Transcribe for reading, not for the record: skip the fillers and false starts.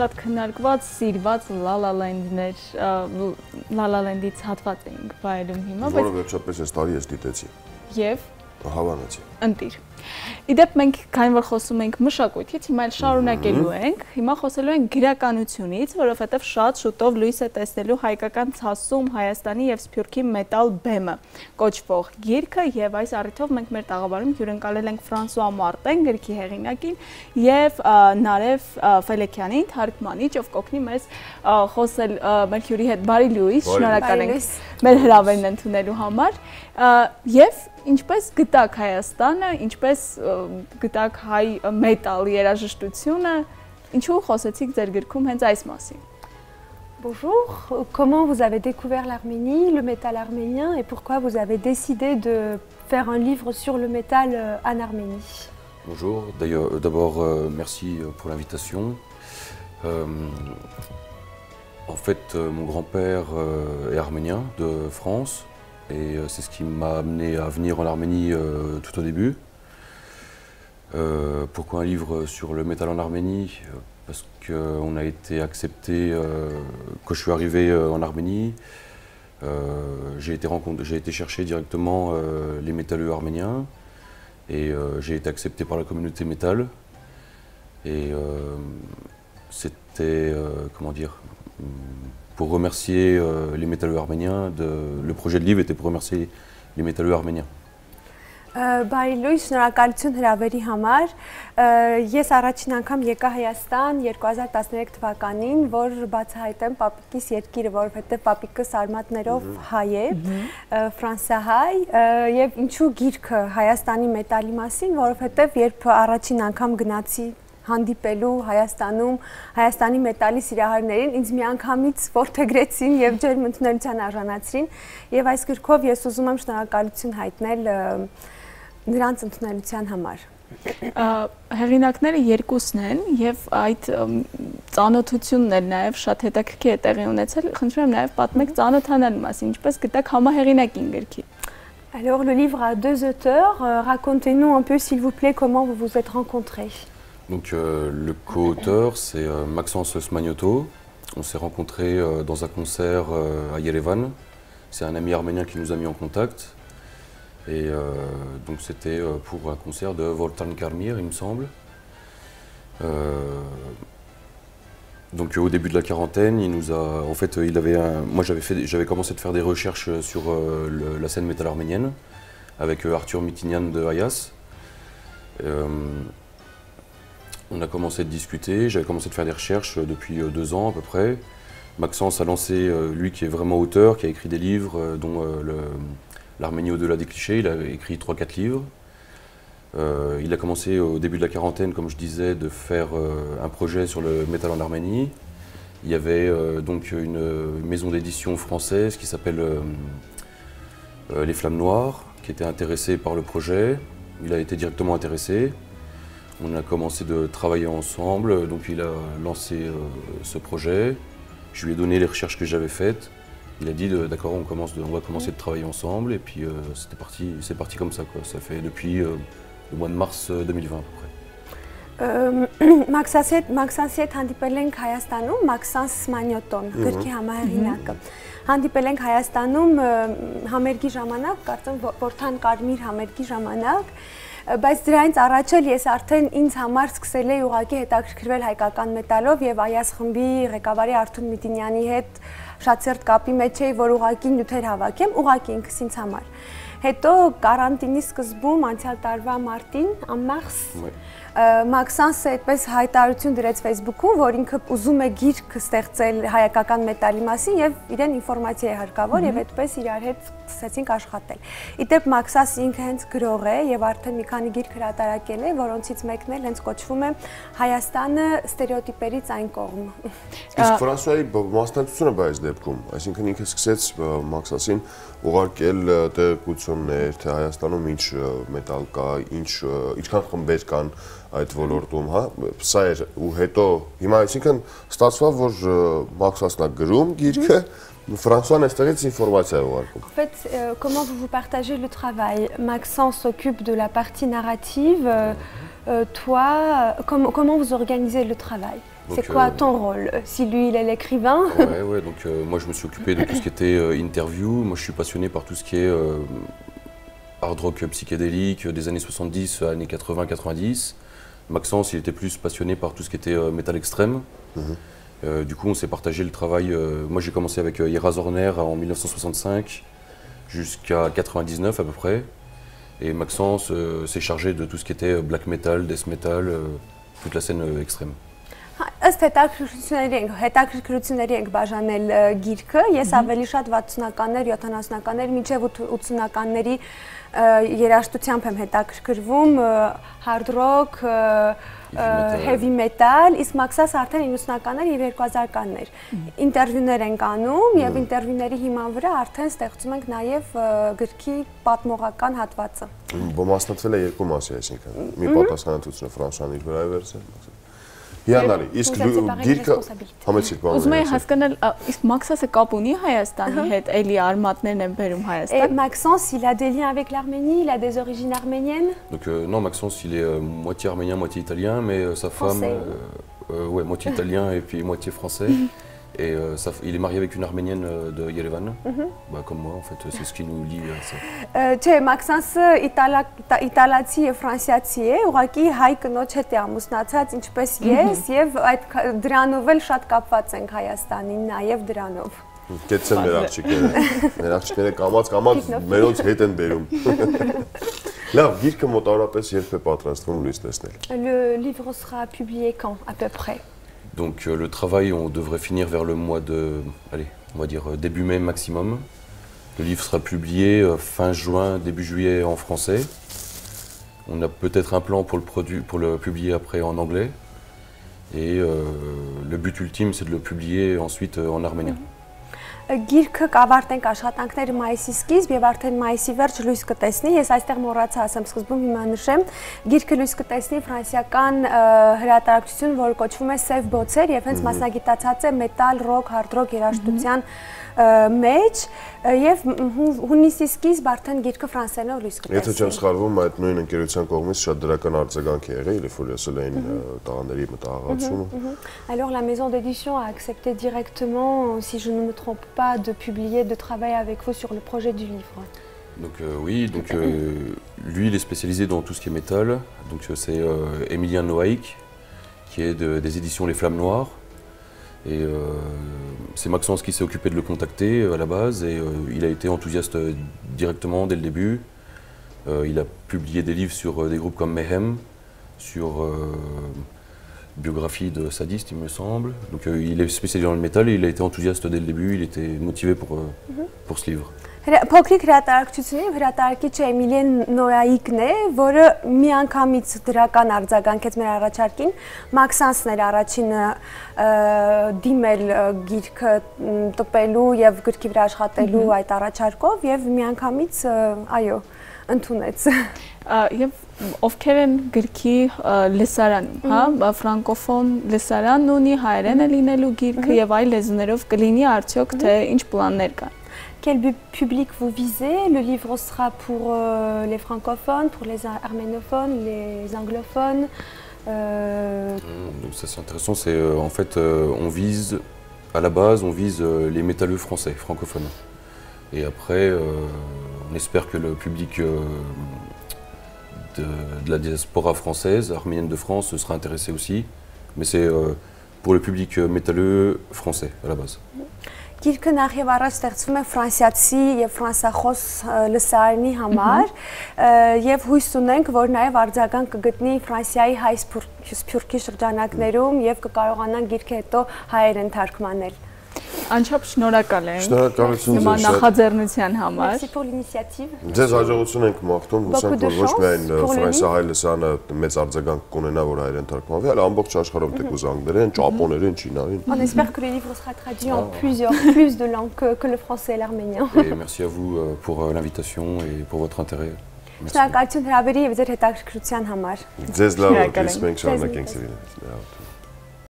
շատ քննարկված, սիրված La La Land-ներ, La La Land-ից հատված էինք վայելում հիմա, որը վերջապես այս տարի ես դիտեցի։ Եվ հավանացի։ Ընտիր։ Իդեպ մենք քանի որ խոսում ենք մշակույթից, հիմա էլ շարունակելու ենք, հիմա խոսելու ենք գրականությունից, որովհետև շատ շուտով լույս է տեսնելու հայկական ցասում Հայաստանի եւ Սփյուռքի մետալ բեմը կոչվող գիրքը, եւ այս առիթով մենք մեր տաղավարում հյուրընկալել ենք Ֆրանսուଆ Մարտեն, գրքի հեղինակին, եւ Նարեվ Ֆելեքյանին, թարգմանիչ, ով կօգնի մեզ խոսել մեր հյուրի հետ։ Բարի լույս, շնորհակալ ենք մեր հրավերն ընդունելու համար, եւ ինչպես գտակ Հայաստանը, ինչպես գտակ հայ մետալ երաժշտությունը, ինչու խոսեցիք ձեր գրքում հենց այս մասին։ Bonjour, comment vous avez découvert l'Arménie, le métal arménien et pourquoi vous avez décidé de faire un livre sur le métal en Arménie? Bonjour, d'ailleurs d'abord merci pour l'invitation. En fait, mon grand-père est arménien de France. Et c'est ce qui m'a amené à venir en Arménie tout au début. Pourquoi un livre sur le métal en Arménie? Parce qu'on a été accepté quand je suis arrivé en Arménie. J'ai été chercher directement les métalleux arméniens et j'ai été accepté par la communauté métal. Et c'était, comment dire, pour remercier les métalleux arméniens. Le projet de livre était pour remercier les métalleux arméniens. Բարի լույս, շնորհակալություն հրավերի համար։ Ես առաջին անգամ եկա Հայաստան 2013 թվականին, որ բացահայտեմ պապիկիս երկիրը, որովհետև պապիկս արմատներով հայ է, ֆրանսահայ, եւ ինչու գիրքը Հայաստանի մետալի մասին, որովհետև երբ առաջին անգամ գնացի հանդիպելու Հայաստանում, Հայաստանի մետալի սիրահարներին ինձ միանգամից որդեգրեցին եւ ջերմ ընդունելության արժանացրին եւ այս գրքով ես ուզում եմ շնորհակալություն հայտնել նրանց ընդունելության համար։ Հեղինակները երկուսն են եւ այդ ծանոթությունն էլ նաեւ շատ հետաքրքիր է տեղի ունեցել։ Խնդրում եմ նաեւ պատմեք ծանոթանալու մասին, ինչպես գտաք համահեղինակին գրքի։ Alors le livre a deux auteurs, racontez-nous un peu s'il vous plaît comment vous vous êtes rencontrés. Donc le co-auteur c'est Maxence Smagnoto. On s'est rencontrés dans un concert à Yerevan. C'est un ami arménien qui nous a mis en contact. Et donc c'était pour un concert de Voltan Karmir, il me semble. Donc au début de la quarantaine, il nous a, en fait, moi j'avais commencé de faire des recherches sur la scène métal arménienne avec Arthur Mitinian de Hayas. On a commencé de discuter, j'avais commencé de faire des recherches depuis 2 ans à peu près. Maxence a lancé, lui qui est vraiment auteur, qui a écrit des livres, dont l'Arménie au-delà des clichés, il a écrit 3-4 livres. Il a commencé au début de la quarantaine, comme je disais, de faire un projet sur le métal en Arménie. Il y avait donc une maison d'édition française qui s'appelle Les Flammes Noires, qui était intéressée par le projet. Il a été directement intéressé. On a commencé de travailler ensemble, donc il a lancé ce projet. Je lui ai donné les recherches que j'avais faites. Il a dit d'accord, on va commencer de travailler ensemble et puis c'est parti comme ça quoi. Ça fait depuis le mois de mars 2020 à peu près. Մաքսանսի հետ հանդիպել ենք Հայաստանում, Մաքսանս Սմանյոտոն, գրքի համահեղինակը։ Հանդիպել ենք Հայաստանում համերգի ժամանակ, կարծեմ Որթան Կարմիր համերգի ժամանակ, բայց դրանից առաջ էլ ես արդեն ինձ համար սկսել էի ուղղակի հետաքրքրվել հայկական մետալով եւ Այաս խմբի ղեկավարի Արթուր Միտինյանի հետ շատ սերտ կապի մեջ էի, որ ուղղակի նյութեր հավաքեմ, ուղղակի ինքս ինձ համար։ Հետո կարանտինի սկզբում անցյալ տարվա մարտին ամմախս Մաքսանսը այդպես հայտարարություն դրեց Facebook-ում, որ ինքը ուզում է գիրք ստեղծել հայկական մետալի մասին եւ իրեն ինֆորմացիա է հարկավոր եւ այդպես իրար հետ սկսեցինք աշխատել։ Իդեպ Մաքսանսը ինքը հենց գրող է եւ արդեն մի քանի գիրք հրատարակել է, որոնցից մեկն էլ հենց կոչվում է Հայաստանը ստերեոտիպերից այն կողմ։ Իսկ Ֆրանսիայի մասնակցությունը բայց դեպքում, այսինքն ինքը սկսեց Մաքսանսին ուղարկել տեղեկություններ, թե Հայաստանում ինչ մետալ կա, ինչքան խմբեր կան այդ ոլորտում, հա, սա էր ու հետո հիմա այսինքն ստացվավ որ Մաքսանսն է գրում գիրքը, Ֆրանսուան այստեղից ինֆորմացիա է ուղարկում։ En fait, comment vous partagez le travail? Maxence s'occupe de la partie narrative, toi, comment vous organisez le travail? C'est quoi ton rôle? Si lui, il est l'écrivain? Ouais, donc moi je me suis occupé de tout ce qui était interview. Moi je suis passionné par tout ce qui est hard rock psychédélique des années 70, années 80-90. Maxence, il était plus passionné par tout ce qui était métal extrême. Du coup, on s'est partagé le travail. Moi, j'ai commencé avec Ira Zorner en 1965 jusqu'à 99 à peu près. Et Maxence s'est chargé de tout ce qui était black metal, death metal, toute la scène extrême. Ըստ հետաքրքրությունների ենք բաժանել գիրքը, ես ավելի շատ 60-ականներ, 70-ականներ, մինչև 80-ականների երաժշտությամբ եմ հետաքրքրվում, hard rock, heavy metal, իսկ Մաքսաս արդեն 90-ականներ եւ 2000-ականներ։ Ինտերվյուներ ենք անում եւ ինտերվյուների հիման վրա արդեն ստեղծում ենք նաեւ գրքի պատմողական հատվածը։ Մասնատվել է երկու մասի, այսինքն մի պատասխանատվությունը Ֆրանսիան իր վրա է վերցել։ Հիանալի, իսկ գիրքը համեցիկ բանը։ Ուզում եմ հասկանալ, իսկ Մաքսասը կապ ունի Հայաստանի հետ, էլի արմատներն են բերում Հայաստան։ Maxence, il a des liens avec l'Arménie, il a des origines arméniennes? Donc non, Maxence, il est moitié arménien, moitié italien, mais sa femme, ouais, moitié italien et puis moitié français. Et il est marié avec une arménienne de Yerevan, comme moi en fait, c'est ce qui nous lie à ça. Չէ, Մաքսանսը իտալացի եւ ֆրանսիացի է, ուղղակի հայ կնոջ հետ է ամուսնացած, ինչպես ես, եւ այդ դրանով էլ շատ կապված ենք Հայաստանին, նաեւ դրանով։ Կեցեն մեր աղջիկները կամած մերոնց հետ են բերում։ Լավ, գիրքը մոտավորապես երբ է պատրաստվում լույս տեսնել։ Le livre sera publié quand à peu près? Donc le travail, on devrait finir vers le mois de, allez, on va dire début mai maximum. Le livre sera publié fin juin, début juillet en français. On a peut-être un plan pour le publier après en anglais. Et le but ultime, c'est de le publier ensuite en arménien. Գիրքը կավարտենք աշխատանքները մայիսի սկիզբ եւ արդեն մայիսի վերջ լույս կտեսնի։ Ես այստեղ մոռացա ասեմ սկզբում, հիմա նշեմ, գիրքը լույս կտեսնի ֆրանսիական հրատարակչություն, որը կոչվում է Save Bots-եր եւ հենց մասնագիտացած է metal, rock, hard rock երաժշտության մեջ եւ հունիսի սկիզբ արդեն գիրքը ֆրանսերենով լույս կտեսնի։ Եթե չեմ սխալվում, այդ նույն ընկերության կողմից շատ դրական արձագանք է եղել, երբ որ ասել էին տղաների մտահղացումը։ Alors la maison d'édition a accepté directement, si je ne me trompe pas, de publier, de travailler avec vous sur le projet du livre. Donc oui, donc lui il est spécialisé dans tout ce qui est métal. Donc c'est Emilien Noaïk qui est des éditions Les Flammes Noires. Et c'est Maxence qui s'est occupé de le contacter à la base et il a été enthousiaste directement dès le début. Il a publié des livres sur des groupes comme Mayhem, sur biographie de sadiste il me semble. Donc il est spécialisé dans le métal et il a été enthousiaste dès le début, il était motivé pour ce livre. Փոքրիկ հրատարակչությունների հրատարակիչը Էմիլիեն Նոյայիկն է, որը միանգամից դրական արձագանքեց մեր առաջարկին։ Մաքսանսն էր առաջինը դիմել գիրքը տպելու եւ գրքի վրա աշխատելու այդ առաջարկով եւ միանգամից այո ընդունեց։ Եվ ովքեր են գրքի լեսարանում, հա, ֆրանկոֆոն լեսարան ունի, հայերեն է լինելու գիրքը եւ այլ լեզուներով կլինի արդյոք թե ինչ պլաններ կան։ Quel public vous visez? Le livre sera pour les francophones, pour les arménophones, les anglophones. Donc ça c'est intéressant, c'est en fait on vise, à la base on vise les métalleux français, francophones. Et après on espère que le public de la diaspora française, arménienne de France, sera intéressé aussi. Mais c'est pour le public métalleux français à la base. Գիրքը նախ եւ առաջ ստեղծվում է ֆրանսիացի եւ ֆրանսախոս լսարանի համար եւ հույս ունենք, որ նաեւ արձագանք կգտնի Ֆրանսիայի հայ սփյուռքի շրջանակներում եւ կկարողանան գիրքը հետո հայերեն թարգմանել։ Անչափ շնորհակալ ենք։ Շնորհակալություն ձեզ նախաձեռնության համար։ Merci pour l'initiative։ Ձեզ հաջողություն ենք մաղթում, հուսանք որ ոչ միայն ֆրանսիահայ լսարանը մեծ արձագանք կունենա, որ հայերեն թարգմանվի, այլ ամբողջ աշխարհում թեկուզ անգլերեն, ճապոներեն, չինարեն։ On espère que le livre sera traduit en plus de langues que le français et l'arménien. Et merci à vous pour l'invitation et pour votre intérêt. Շնորհակալություն հրավերի եւ ձեր հետաքրքրության համար։ Ձեզ լավ ողջույն, մենք շարունակենք սիրել։